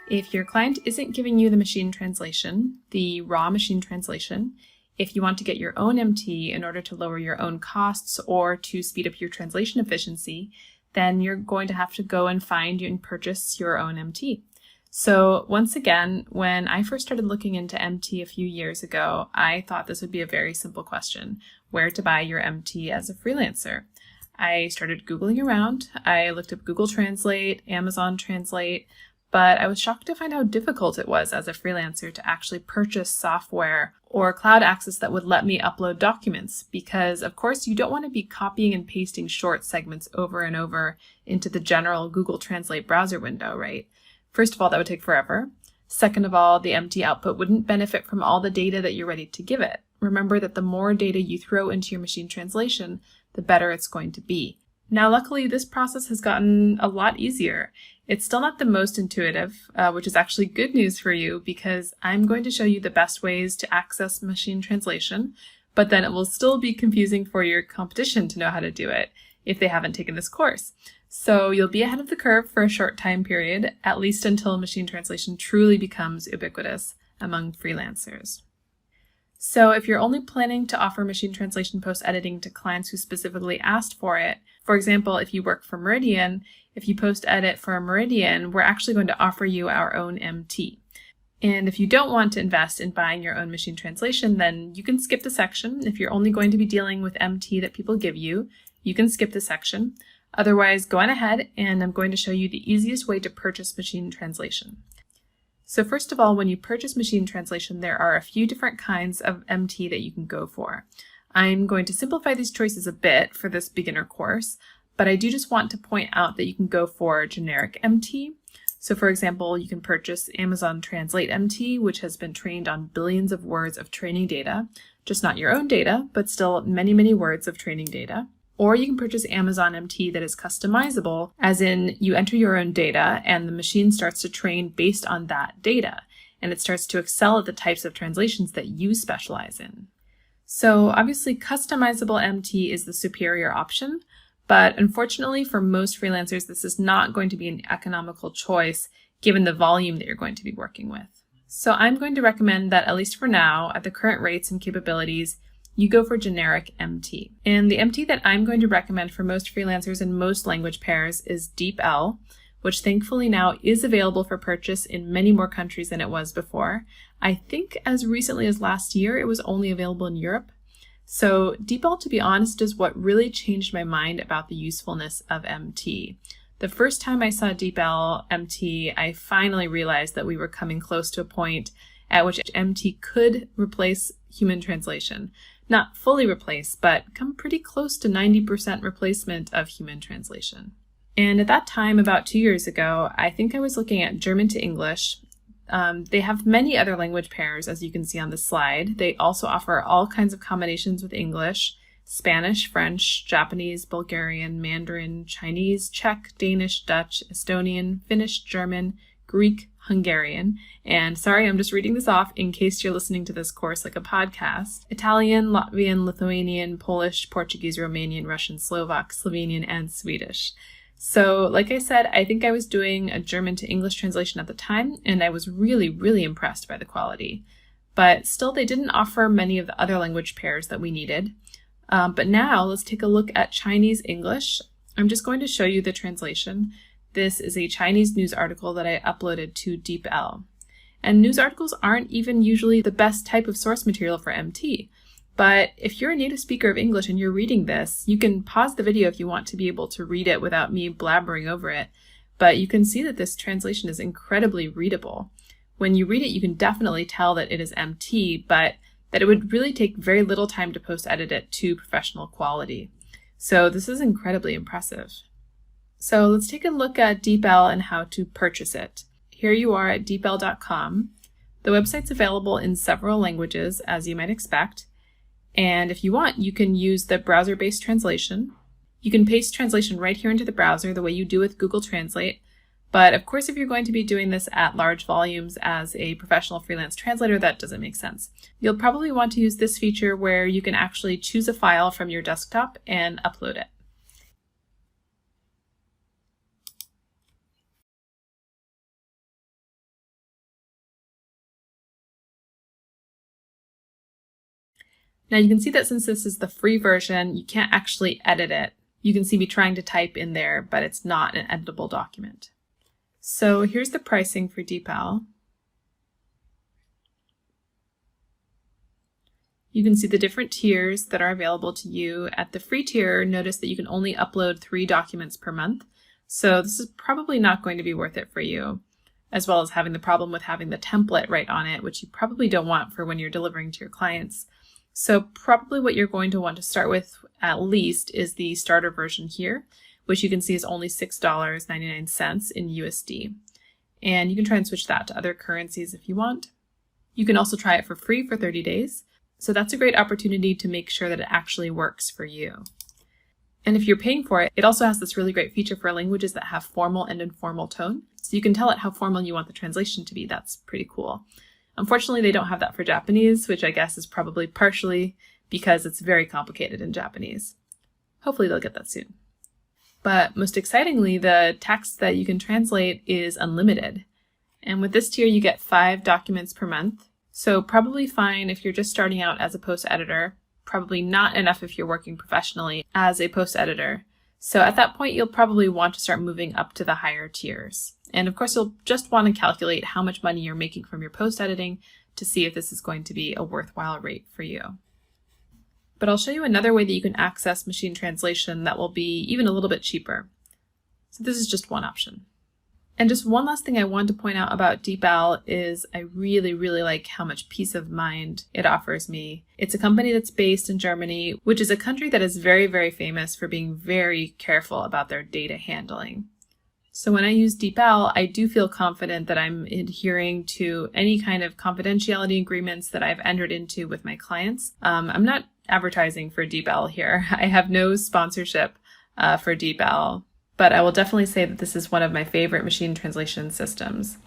If your client isn't giving you the machine translation, the raw machine translation, if you want to get your own MT in order to lower your own costs or to speed up your translation efficiency, then you're going to have to go and find and purchase your own MT. So once again, when I first started looking into MT a few years ago, I thought this would be a very simple question: where to buy your MT as a freelancer. I started Googling around. I looked up Google Translate, Amazon Translate, but I was shocked to find how difficult it was as a freelancer to actually purchase software or cloud access that would let me upload documents, because of course you don't want to be copying and pasting short segments over and over into the general Google Translate browser window, right? First of all, that would take forever. Second of all, the MT output wouldn't benefit from all the data that you're ready to give it. Remember that the more data you throw into your machine translation, the better it's going to be. Now, luckily, this process has gotten a lot easier. It's still not the most intuitive, which is actually good news for you, because I'm going to show you the best ways to access machine translation, but then it will still be confusing for your competition to know how to do it if they haven't taken this course. So you'll be ahead of the curve for a short time period, at least until machine translation truly becomes ubiquitous among freelancers. So if you're only planning to offer machine translation post-editing to clients who specifically asked for it, for example, if you work for Meridian, if you post-edit for Meridian, we're actually going to offer you our own MT. And if you don't want to invest in buying your own machine translation, then you can skip the section. If you're only going to be dealing with MT that people give you, you can skip the section. Otherwise, go on ahead, and I'm going to show you the easiest way to purchase machine translation. So first of all, when you purchase machine translation, there are a few different kinds of MT that you can go for. I'm going to simplify these choices a bit for this beginner course, but I do just want to point out that you can go for generic MT. So for example, you can purchase Amazon Translate MT, which has been trained on billions of words of training data, just not your own data, but still many, many words of training data. Or you can purchase Amazon MT that is customizable, as in you enter your own data and the machine starts to train based on that data, and it starts to excel at the types of translations that you specialize in. So obviously customizable MT is the superior option, but unfortunately for most freelancers, this is not going to be an economical choice given the volume that you're going to be working with. So I'm going to recommend that, at least for now, at the current rates and capabilities, you go for generic MT. And the MT that I'm going to recommend for most freelancers in most language pairs is DeepL, which thankfully now is available for purchase in many more countries than it was before. I think as recently as last year, it was only available in Europe. So Depal, to be honest, is what really changed my mind about the usefulness of MT. The first time I saw DeepL MT, I finally realized that we were coming close to a point at which MT could replace human translation. Not fully replace, but come pretty close to 90% replacement of human translation. And at that time, about 2 years ago, I think I was looking at German to English. They have many other language pairs, as you can see on the slide. They also offer all kinds of combinations with English, Spanish, French, Japanese, Bulgarian, Mandarin, Chinese, Czech, Danish, Dutch, Estonian, Finnish, German, Greek, Hungarian, and sorry, I'm just reading this off in case you're listening to this course like a podcast, Italian, Latvian, Lithuanian, Polish, Portuguese, Romanian, Russian, Slovak, Slovenian, and Swedish. So like I said, I think I was doing a German to English translation at the time, and I was really, really impressed by the quality. But still, they didn't offer many of the other language pairs that we needed. But now let's take a look at Chinese English. I'm just going to show you the translation. This is a Chinese news article that I uploaded to DeepL. And news articles aren't even usually the best type of source material for MT. But if you're a native speaker of English and you're reading this, you can pause the video if you want to be able to read it without me blabbering over it. But you can see that this translation is incredibly readable. When you read it, you can definitely tell that it is MT, but that it would really take very little time to post-edit it to professional quality. So this is incredibly impressive. So let's take a look at DeepL and how to purchase it. Here you are at deepl.com. The website's available in several languages, as you might expect. And if you want, you can use the browser-based translation. You can paste translation right here into the browser the way you do with Google Translate. But of course, if you're going to be doing this at large volumes as a professional freelance translator, that doesn't make sense. You'll probably want to use this feature where you can actually choose a file from your desktop and upload it. Now you can see that since this is the free version, you can't actually edit it. You can see me trying to type in there, but it's not an editable document. So here's the pricing for Depal. You can see the different tiers that are available to you. At the free tier, notice that you can only upload 3 documents per month. So this is probably not going to be worth it for you, as well as having the problem with having the template right on it, which you probably don't want for when you're delivering to your clients. So probably what you're going to want to start with at least is the starter version here, which you can see is only $6.99 in USD. And you can try and switch that to other currencies if you want. You can also try it for free for 30 days. So that's a great opportunity to make sure that it actually works for you. And if you're paying for it, it also has this really great feature for languages that have formal and informal tone. So you can tell it how formal you want the translation to be. That's pretty cool. Unfortunately, they don't have that for Japanese, which I guess is probably partially because it's very complicated in Japanese. Hopefully they'll get that soon. But most excitingly, the text that you can translate is unlimited. And with this tier, you get 5 documents per month. So probably fine if you're just starting out as a post editor, probably not enough if you're working professionally as a post editor. So at that point, you'll probably want to start moving up to the higher tiers. And of course, you'll just want to calculate how much money you're making from your post editing to see if this is going to be a worthwhile rate for you. But I'll show you another way that you can access machine translation that will be even a little bit cheaper. So this is just one option. And just one last thing I want to point out about Depal is I really, really like how much peace of mind it offers me. It's a company that's based in Germany, which is a country that is very, very famous for being very careful about their data handling. So when I use Depal, I do feel confident that I'm adhering to any kind of confidentiality agreements that I've entered into with my clients. I'm not advertising for Depal here. I have no sponsorship for Depal, but I will definitely say that this is one of my favorite machine translation systems.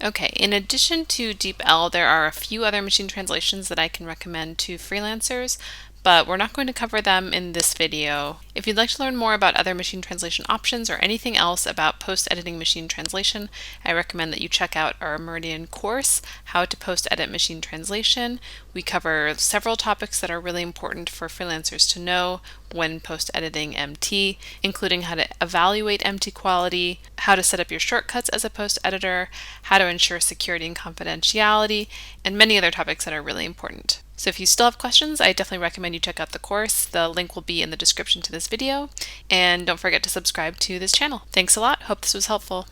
Okay, in addition to DeepL, there are a few other machine translations that I can recommend to freelancers, but we're not going to cover them in this video. If you'd like to learn more about other machine translation options or anything else about post-editing machine translation, I recommend that you check out our Meridian course, How to Post-Edit Machine Translation. We cover several topics that are really important for freelancers to know when post-editing MT, including how to evaluate MT quality, how to set up your shortcuts as a post-editor, how to ensure security and confidentiality, and many other topics that are really important. So if you still have questions, I definitely recommend you check out the course. The link will be in the description to this video. And don't forget to subscribe to this channel. Thanks a lot. Hope this was helpful.